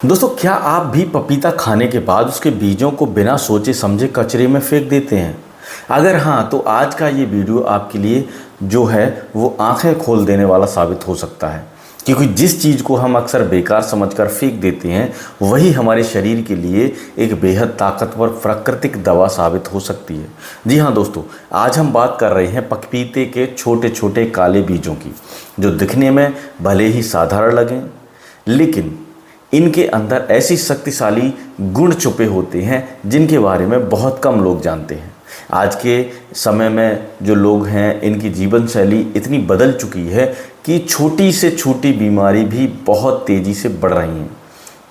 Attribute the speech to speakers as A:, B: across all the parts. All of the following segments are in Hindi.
A: दोस्तों, क्या आप भी पपीता खाने के बाद उसके बीजों को बिना सोचे समझे कचरे में फेंक देते हैं? अगर हाँ, तो आज का ये वीडियो आपके लिए जो है वो आंखें खोल देने वाला साबित हो सकता है। क्योंकि जिस चीज़ को हम अक्सर बेकार समझकर फेंक देते हैं, वही हमारे शरीर के लिए एक बेहद ताकतवर प्राकृतिक दवा साबित हो सकती है। जी हाँ दोस्तों, आज हम बात कर रहे हैं पपीते के छोटे छोटे काले बीजों की, जो दिखने में भले ही साधारण लगें, लेकिन इनके अंदर ऐसी शक्तिशाली गुण छुपे होते हैं जिनके बारे में बहुत कम लोग जानते हैं। आज के समय में जो लोग हैं, इनकी जीवन शैली इतनी बदल चुकी है कि छोटी से छोटी बीमारी भी बहुत तेज़ी से बढ़ रही हैं।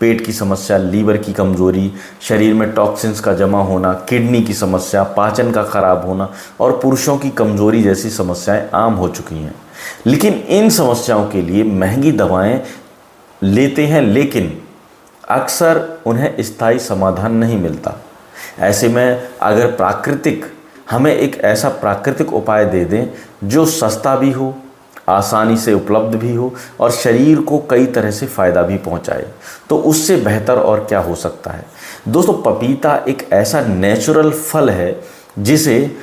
A: पेट की समस्या, लीवर की कमज़ोरी, शरीर में टॉक्सिन्स का जमा होना, किडनी की समस्या, पाचन का खराब होना और पुरुषों की कमज़ोरी जैसी समस्याएं आम हो चुकी हैं। लेकिन इन समस्याओं के लिए महंगी दवाएं लेते हैं, लेकिन अक्सर उन्हें स्थायी समाधान नहीं मिलता। ऐसे में अगर हमें एक ऐसा प्राकृतिक उपाय दे दें जो सस्ता भी हो, आसानी से उपलब्ध भी हो और शरीर को कई तरह से फ़ायदा भी पहुंचाए, तो उससे बेहतर और क्या हो सकता है। दोस्तों, पपीता एक ऐसा नेचुरल फल है जिसे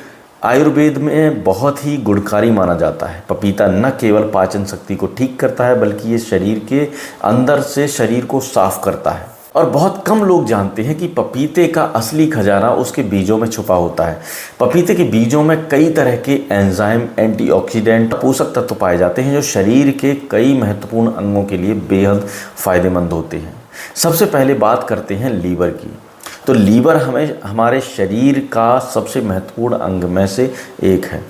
A: आयुर्वेद में बहुत ही गुणकारी माना जाता है। पपीता न केवल पाचन शक्ति को ठीक करता है, बल्कि ये शरीर के अंदर से शरीर को साफ करता है। और बहुत कम लोग जानते हैं कि पपीते का असली खजाना उसके बीजों में छुपा होता है। पपीते के बीजों में कई तरह के एंजाइम, एंटीऑक्सीडेंट, पोषक तत्व पाए जाते हैं जो शरीर के कई महत्वपूर्ण अंगों के लिए बेहद फायदेमंद होते हैं। सबसे पहले बात करते हैं लीवर की। तो लीवर हमारे शरीर का सबसे महत्वपूर्ण अंग में से एक है।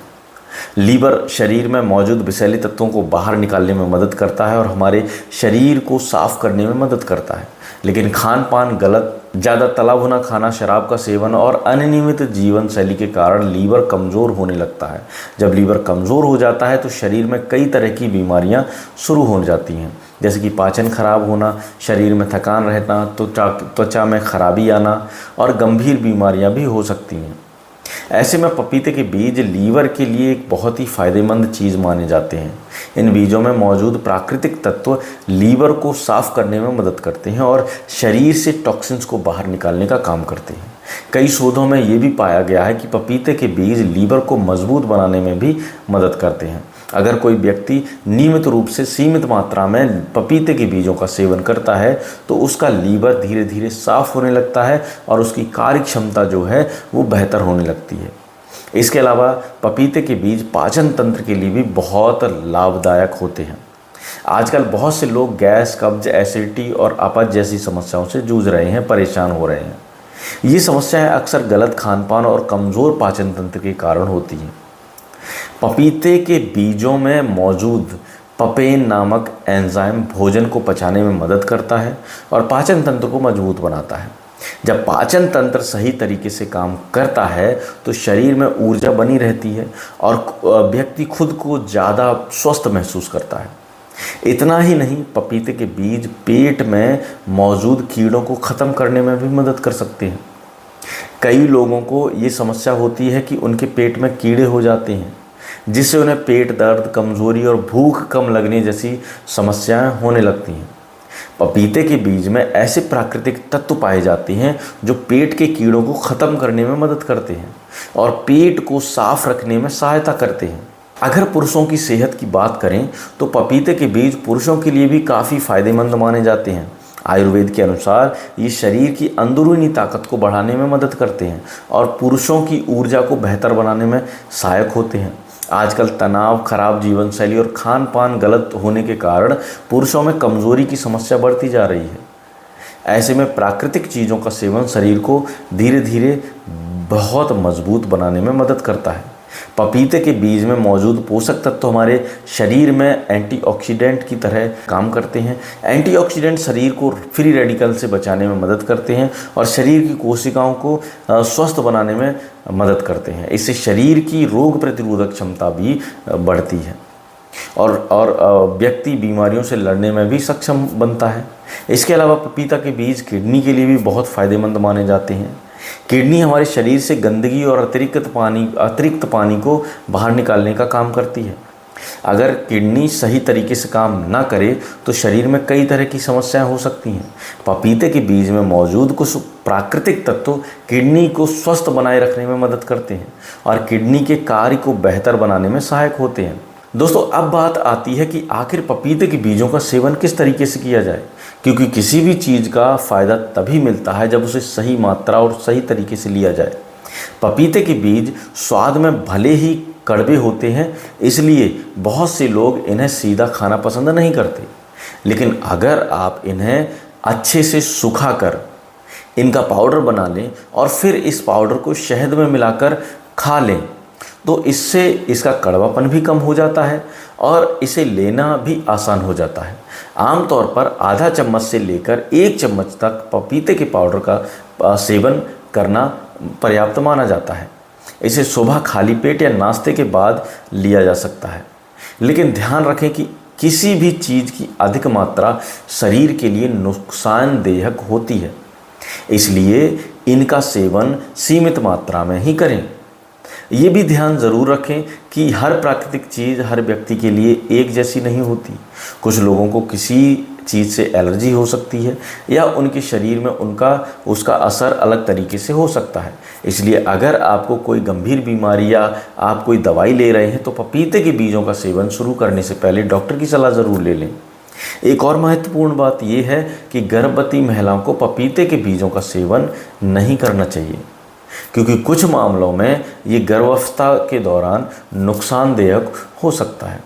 A: लीवर शरीर में मौजूद विषैले तत्वों को बाहर निकालने में मदद करता है और हमारे शरीर को साफ करने में मदद करता है। लेकिन खान पान गलत, ज़्यादा तला भुना खाना, शराब का सेवन और अनियमित जीवन शैली के कारण लीवर कमज़ोर होने लगता है। जब लीवर कमज़ोर हो जाता है तो शरीर में कई तरह की बीमारियां शुरू हो जाती हैं, जैसे कि पाचन खराब होना, शरीर में थकान रहना, त्वचा में खराबी आना और गंभीर बीमारियां भी हो सकती हैं। ऐसे में पपीते के बीज लीवर के लिए एक बहुत ही फायदेमंद चीज़ माने जाते हैं। इन बीजों में मौजूद प्राकृतिक तत्व लीवर को साफ करने में मदद करते हैं और शरीर से टॉक्सिन्स को बाहर निकालने का काम करते हैं। कई शोधों में ये भी पाया गया है कि पपीते के बीज लीवर को मजबूत बनाने में भी मदद करते हैं। अगर कोई व्यक्ति नियमित रूप से सीमित मात्रा में पपीते के बीजों का सेवन करता है तो उसका लीवर धीरे धीरे साफ होने लगता है और उसकी कार्य क्षमता जो है वो बेहतर होने लगती है। इसके अलावा पपीते के बीज पाचन तंत्र के लिए भी बहुत लाभदायक होते हैं। आजकल बहुत से लोग गैस, कब्ज, एसिडिटी और अपच जैसी समस्याओं से जूझ रहे हैं, परेशान हो रहे हैं। ये समस्याएं अक्सर गलत खान पान और कमज़ोर पाचन तंत्र के कारण होती हैं। पपीते के बीजों में मौजूद पपेन नामक एंजाइम भोजन को पचाने में मदद करता है और पाचन तंत्र को मजबूत बनाता है। जब पाचन तंत्र सही तरीके से काम करता है तो शरीर में ऊर्जा बनी रहती है और व्यक्ति खुद को ज़्यादा स्वस्थ महसूस करता है। इतना ही नहीं, पपीते के बीज पेट में मौजूद कीड़ों को ख़त्म करने में भी मदद कर सकते हैं। कई लोगों को ये समस्या होती है कि उनके पेट में कीड़े हो जाते हैं, जिससे उन्हें पेट दर्द, कमज़ोरी और भूख कम लगने जैसी समस्याएं होने लगती हैं। पपीते के बीज में ऐसे प्राकृतिक तत्व पाए जाते हैं जो पेट के कीड़ों को ख़त्म करने में मदद करते हैं और पेट को साफ रखने में सहायता करते हैं। अगर पुरुषों की सेहत की बात करें तो पपीते के बीज पुरुषों के लिए भी काफ़ी फायदेमंद माने जाते हैं। आयुर्वेद के अनुसार ये शरीर की अंदरूनी ताकत को बढ़ाने में मदद करते हैं और पुरुषों की ऊर्जा को बेहतर बनाने में सहायक होते हैं। आजकल तनाव, खराब जीवन शैली और खान पान गलत होने के कारण पुरुषों में कमज़ोरी की समस्या बढ़ती जा रही है। ऐसे में प्राकृतिक चीज़ों का सेवन शरीर को धीरे धीरे बहुत मजबूत बनाने में मदद करता है। पपीते के बीज में मौजूद पोषक तत्व हमारे शरीर में एंटीऑक्सीडेंट की तरह काम करते हैं। एंटीऑक्सीडेंट शरीर को फ्री रेडिकल से बचाने में मदद करते हैं और शरीर की कोशिकाओं को स्वस्थ बनाने में मदद करते हैं। इससे शरीर की रोग प्रतिरोधक क्षमता भी बढ़ती है और व्यक्ति बीमारियों से लड़ने में भी सक्षम बनता है। इसके अलावा पपीता के बीज किडनी के लिए भी बहुत फ़ायदेमंद माने जाते हैं। किडनी हमारे शरीर से गंदगी और अतिरिक्त पानी को बाहर निकालने का काम करती है। अगर किडनी सही तरीके से काम ना करे तो शरीर में कई तरह की समस्याएं हो सकती हैं। पपीते के बीज में मौजूद कुछ प्राकृतिक तत्व किडनी को स्वस्थ बनाए रखने में मदद करते हैं और किडनी के कार्य को बेहतर बनाने में सहायक होते हैं। दोस्तों, अब बात आती है कि आखिर पपीते के बीजों का सेवन किस तरीके से किया जाए, क्योंकि किसी भी चीज़ का फ़ायदा तभी मिलता है जब उसे सही मात्रा और सही तरीके से लिया जाए। पपीते के बीज स्वाद में भले ही कड़वे होते हैं, इसलिए बहुत से लोग इन्हें सीधा खाना पसंद नहीं करते, लेकिन अगर आप इन्हें अच्छे से सुखाकर इनका पाउडर बना लें और फिर इस पाउडर को शहद में मिलाकर खा लें तो इससे इसका कड़वापन भी कम हो जाता है और इसे लेना भी आसान हो जाता है। आमतौर पर आधा चम्मच से लेकर 1 चम्मच तक पपीते के पाउडर का सेवन करना पर्याप्त माना जाता है। इसे सुबह खाली पेट या नाश्ते के बाद लिया जा सकता है, लेकिन ध्यान रखें कि किसी भी चीज़ की अधिक मात्रा शरीर के लिए नुकसानदेह होती है, इसलिए इनका सेवन सीमित मात्रा में ही करें। ये भी ध्यान ज़रूर रखें कि हर प्राकृतिक चीज़ हर व्यक्ति के लिए एक जैसी नहीं होती। कुछ लोगों को किसी चीज़ से एलर्जी हो सकती है या उनके शरीर में उसका असर अलग तरीके से हो सकता है। इसलिए अगर आपको कोई गंभीर बीमारी या आप कोई दवाई ले रहे हैं तो पपीते के बीजों का सेवन शुरू करने से पहले डॉक्टर की सलाह ज़रूर ले लें। एक और महत्वपूर्ण बात यह है कि गर्भवती महिलाओं को पपीते के बीजों का सेवन नहीं करना चाहिए, क्योंकि कुछ मामलों में ये गर्भावस्था के दौरान नुकसानदेह हो सकता है।